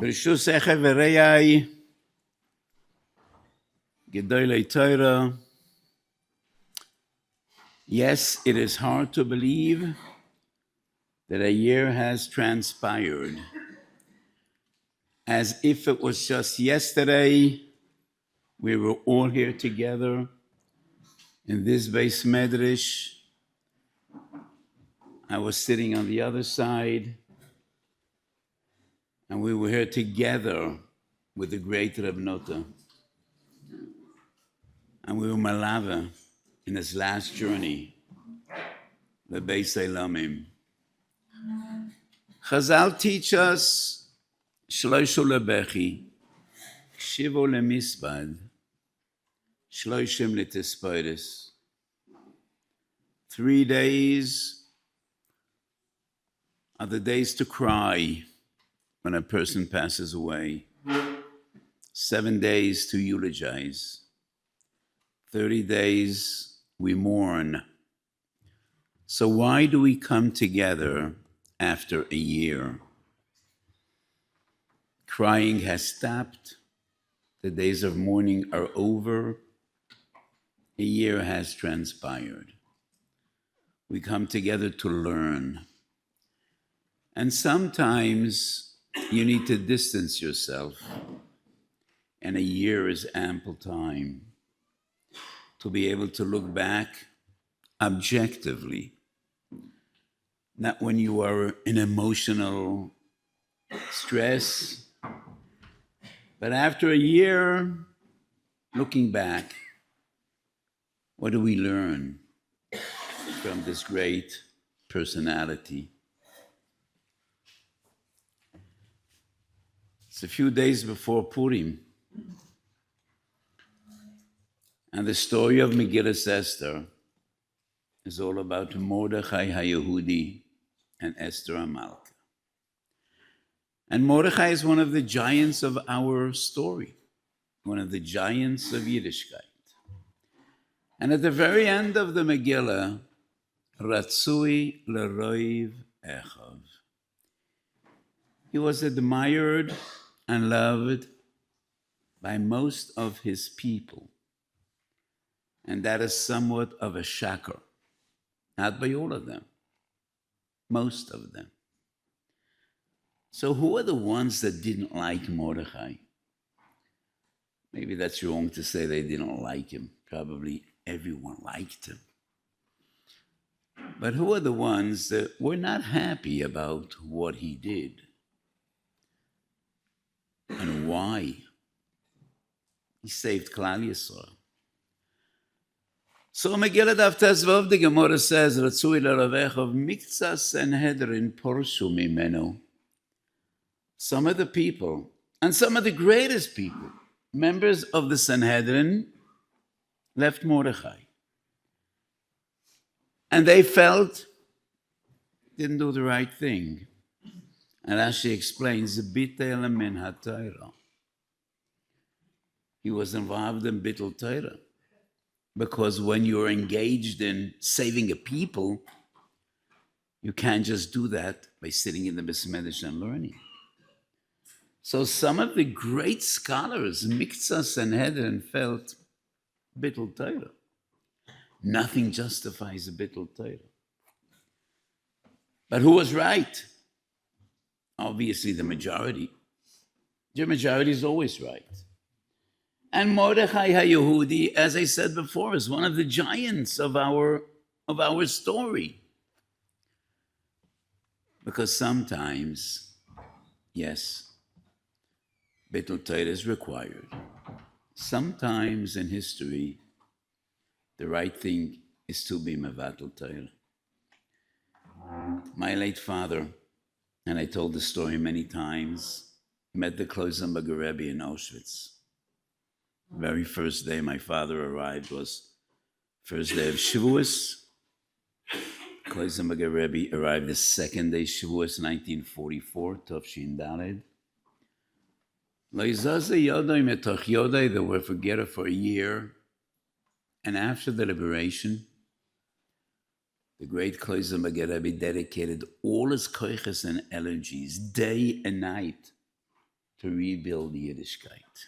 ברשות ורעי, גדולי Torah. Yes, it is hard to believe that a year has transpired. As if it was just yesterday, we were all here together in this base medrash. I was sitting on the other side, and we were here together with the great Reb Nota. And we were malava in his last journey, the Beis Elamim. Chazal teach us, Shloishu lebechi, Shivo lemisbad, Shloishim letispoides. 3 days are the days to cry when a person passes away. 7 days to eulogize. 30 days we mourn. So why do we come together after a year? Crying has stopped. The days of mourning are over. A year has transpired. We come together to learn. And sometimes you need to distance yourself, and a year is ample time to be able to look back objectively, not when you are in emotional stress, but after a year, looking back, what do we learn from this great personality? It's a few days before Purim, and the story of Megillas Esther is all about Mordechai HaYehudi and Esther HaMalka. And Mordechai is one of the giants of our story, one of the giants of Yiddishkeit. And at the very end of the Megillah, Ratzui l'roiv echav. He was admired and loved by most of his people. And that is somewhat of a shocker. Not by all of them, most of them. So who are the ones that didn't like Mordechai? Maybe that's wrong to say they didn't like him. Probably everyone liked him. But who are the ones that were not happy about what he did? And why? He saved Klal Yisrael. So Megillah Daf Tezvav, the Gemara says, Ratzui l'Ravechav miktzas Sanhedrin porshu mimenu. Some of the people, and some of the greatest people, members of the Sanhedrin, left Mordechai. And they felt didn't do the right thing. And as she explains, Bitel min haTorah. He was involved in Bittul Torah. Because when you're engaged in saving a people, you can't just do that by sitting in the Beis Medrash and learning. So some of the great scholars, Miktzah Sanhedrin, felt Bittul Torah. Nothing justifies a Bittul Torah. But who was right? Obviously the majority. The majority is always right. And Mordechai HaYehudi, as I said before, is one of the giants of our story. Because sometimes, yes, Bittul Torah is required. Sometimes in history, the right thing is to be Mevatel Torah. My late father, and I told the story many times, met the Kloisenberger Rebbe in Auschwitz. The very first day my father arrived was first day of Shavuos. Kloisenberger Rebbe arrived the second day Shavuos, 1944, Tov Daled. They were forgotten for a year. And after the liberation, the great Kloisenberger Rebbe dedicated all his koiches and energies, day and night, to rebuild Yiddishkeit.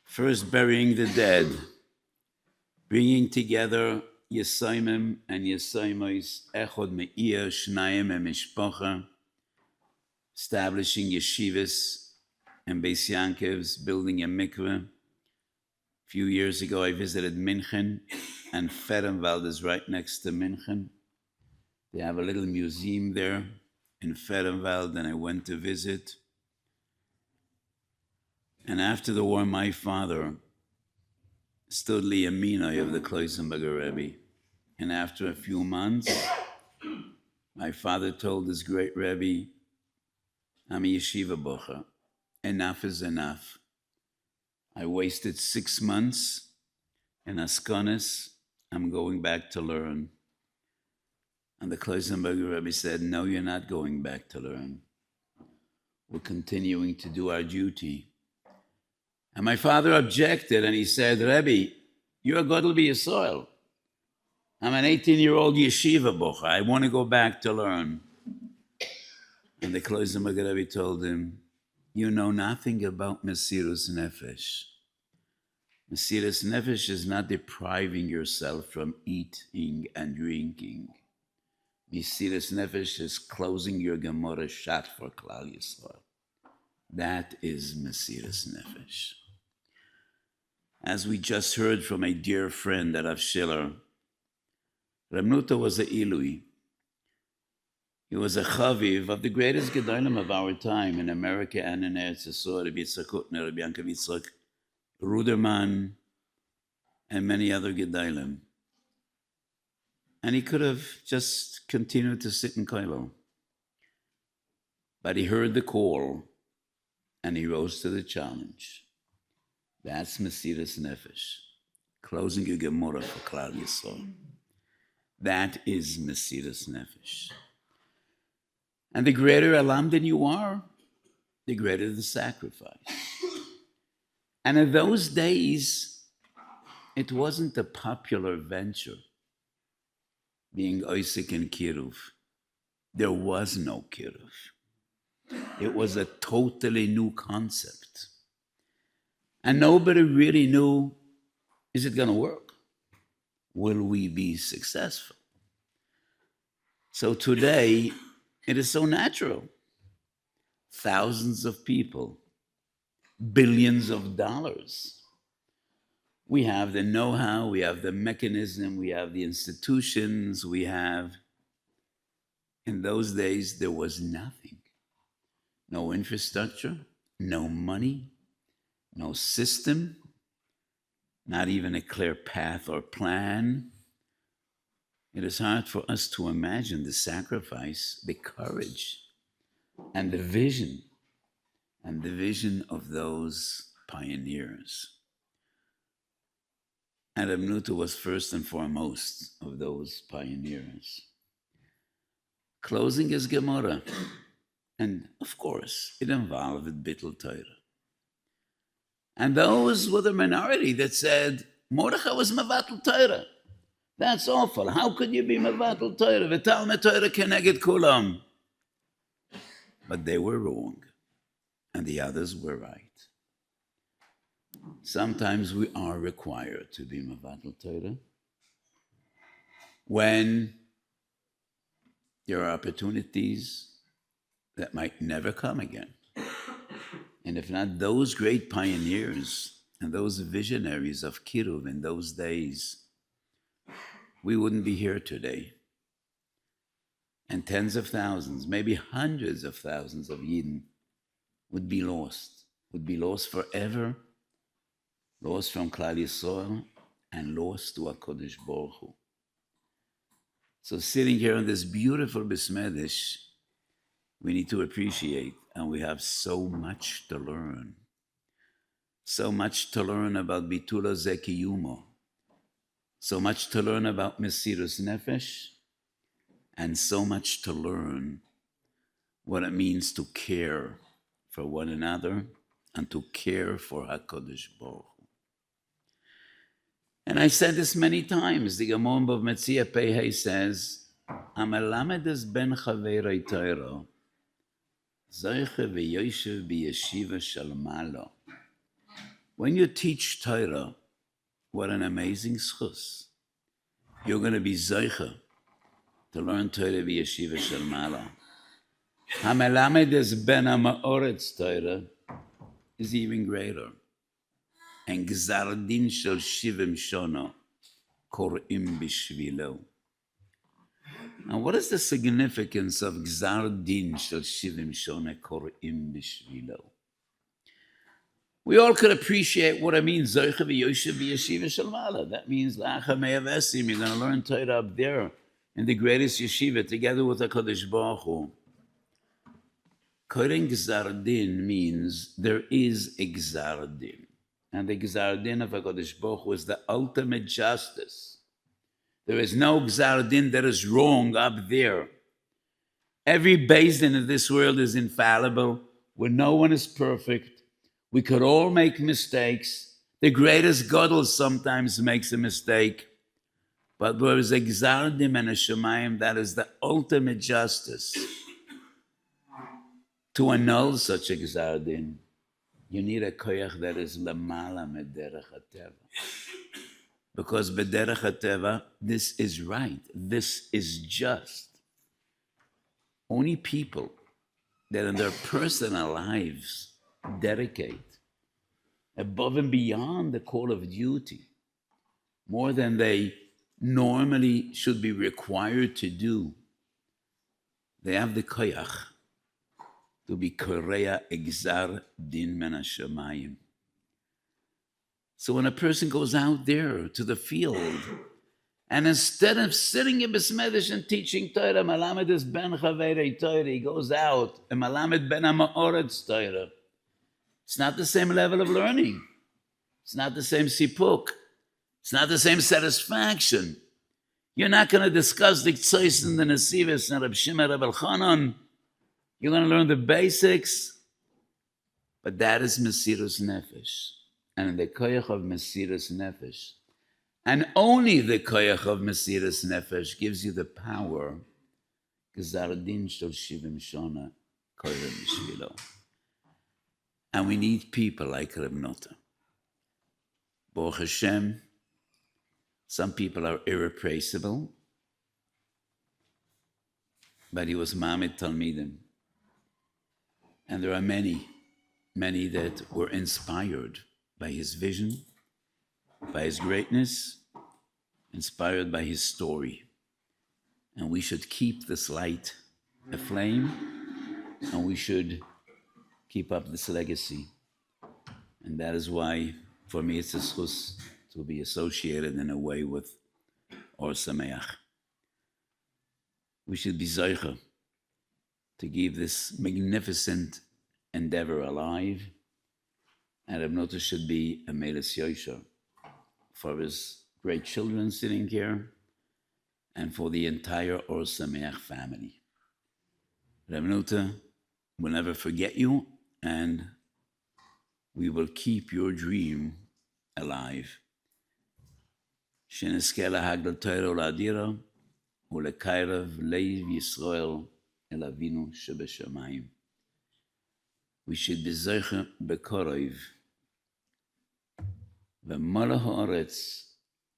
First, burying the dead, bringing together Yesoimim and Yesoimos, Echod Me'ir, Shnayim and Mishpocha, establishing yeshivas and Beis Yankov's, building a mikveh. A few years ago, I visited Minchen, and Ferenwald is right next to Minchen. They have a little museum there in Ferenwald, and I went to visit. And after the war, my father stood liyaminai of the Kloisenberger Rebbe. And after a few months, my father told his great Rebbe, I'm a yeshiva bocher. Enough is enough. I wasted 6 months in Askonis. I'm going back to learn. And the Kloisenberger Rebbe said, no, you're not going back to learn. We're continuing to do our duty. And my father objected, and he said, Rebbe, you're a Gadol B'Yisrael. I'm an 18-year-old yeshiva bocher. I want to go back to learn. And the Kloisenberger Rebbe told him, you know nothing about Mesirus Nefesh. Mesirus Nefesh is not depriving yourself from eating and drinking. Mesirus Nefesh is closing your Gemara shat for Klal Yisrael. That is Mesirus Nefesh. As we just heard from a dear friend, HaRav Schiller, Reb Nota was a Ilui. He was a chaviv of the greatest gedolim of our time in America and in Eretz Yisrael, Rabbi Yitzchak Hutner, Rabbi Yankov Yitzchak Ruderman, and many other gedolim. And he could have just continued to sit in Koilo. But he heard the call, and he rose to the challenge. That's Mesirus Nefesh, closing your Gemara for Klal Yisrael. That is Mesirus Nefesh. And the greater alamdin you are, the greater the sacrifice. And in those days, it wasn't a popular venture, being Oisik and Kiruv. There was no Kiruv. It was a totally new concept. And nobody really knew, is it going to work? Will we be successful? So today, it is so natural. Thousands of people, billions of dollars. We have the know-how, we have the mechanism, we have the institutions, we have... In those days, there was nothing. No infrastructure, no money, no system, not even a clear path or plan. It is hard for us to imagine the sacrifice, the courage, and the vision of those pioneers. And Reb Nota was first and foremost of those pioneers. Closing his Gemara, and of course, it involved Bittul Torah. And those were the minority that said, Mordechai was Mevatel Torah. That's awful. How could you be Mevatel Torah? V'talmid Torah keneged kulam. But they were wrong, and the others were right. Sometimes we are required to be Mevatel Torah when there are opportunities that might never come again. And if not those great pioneers and those visionaries of Kiruv in those days, we wouldn't be here today. And tens of thousands, maybe hundreds of thousands of Yidden would be lost forever, lost from Klal Yisrael, and lost to HaKadosh Baruch Hu. So sitting here in this beautiful Bismedish, we need to appreciate, and we have so much to learn. So much to learn about Bitula Zekiyumo. So much to learn about Mesirus Nefesh, and so much to learn what it means to care for one another and to care for HaKadosh Baruch Hu. And I said this many times. The Gemara of Metzia Pehei says, "Amelamedes ben chaverei Torah Zoiche v'yoshev b'yeshiva shel malo. When you teach Torah, what an amazing schus. You're going to be zoiche to learn Torah b'yeshiva shel malo. Hamelamed es ben ha'ma'oretz Torah is even greater. And gzar din shel shivim shona korim bishvilo. Now, what is the significance of gzar din shel shivim shona korim bishvilo? We all could appreciate what it means. Zoiche v'yoshev b'yeshiva shel mala. That means la'acha me'avesim. You're going to learn Torah up there in the greatest yeshiva together with HaKadosh Baruch Hu. Koren gzar din means there is a gzar din. And the gzar din of HaKadosh Baruch Hu is the ultimate justice. There is no gzar din that is wrong up there. Every beis din in this world is infallible, where no one is perfect. We could all make mistakes. The greatest gadol sometimes makes a mistake. But there is a gzar din and a shemayim that is the ultimate justice. To annul such a gzar din, you need a koyach that is lamala mederech hateva. Because bederech hateva, this is right. This is just. Only people that in their personal lives dedicate above and beyond the call of duty, more than they normally should be required to do, they have the koyach to be korea exar din men hashamayim. So when a person goes out there to the field, and instead of sitting in Besmedish and teaching Torah, Malamed is ben chaverei Torah, he goes out, and Malamed ben ha'ma'oretz Torah. It's not the same level of learning. It's not the same sipuk. It's not the same satisfaction. You're not going to discuss the ktsois and the nesivos and Reb Shimon Reb Elchanan. You're going to learn the basics. But that is Mesirus Nefesh. And the koyach of Mesirus Nefesh, and only the koyach of Mesirus Nefesh gives you the power. Gzar din shel shivim shona koyach mishvilo. And we need people like Reb Nota. Baruch Hashem, some people are irreplaceable, but he was Ma'amid Talmidim. And there are many that were inspired by his vision, by his greatness, inspired by his story. And we should keep this light aflame, and we should keep up this legacy. And that is why, for me, it's a schus to be associated in a way with Or Sameach. We should be zoiche to keep this magnificent endeavor alive, and Reb Nota should be a Meles Yosher for his great children sitting here, and for the entire Or Sameach family. Reb Nota will never forget you, and we will keep your dream alive. Shenizke lahagdel Torah u'ladira u'lekayrav leiv Yisrael el Avinu shebeshamayim. We should be zoche bekorov v'mala ha'aretz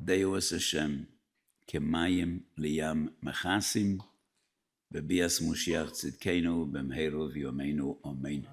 deus Hashem kemayim liyam mechasim v'bias Moshiach tzidkenu b'mheru v'yomeinu amen.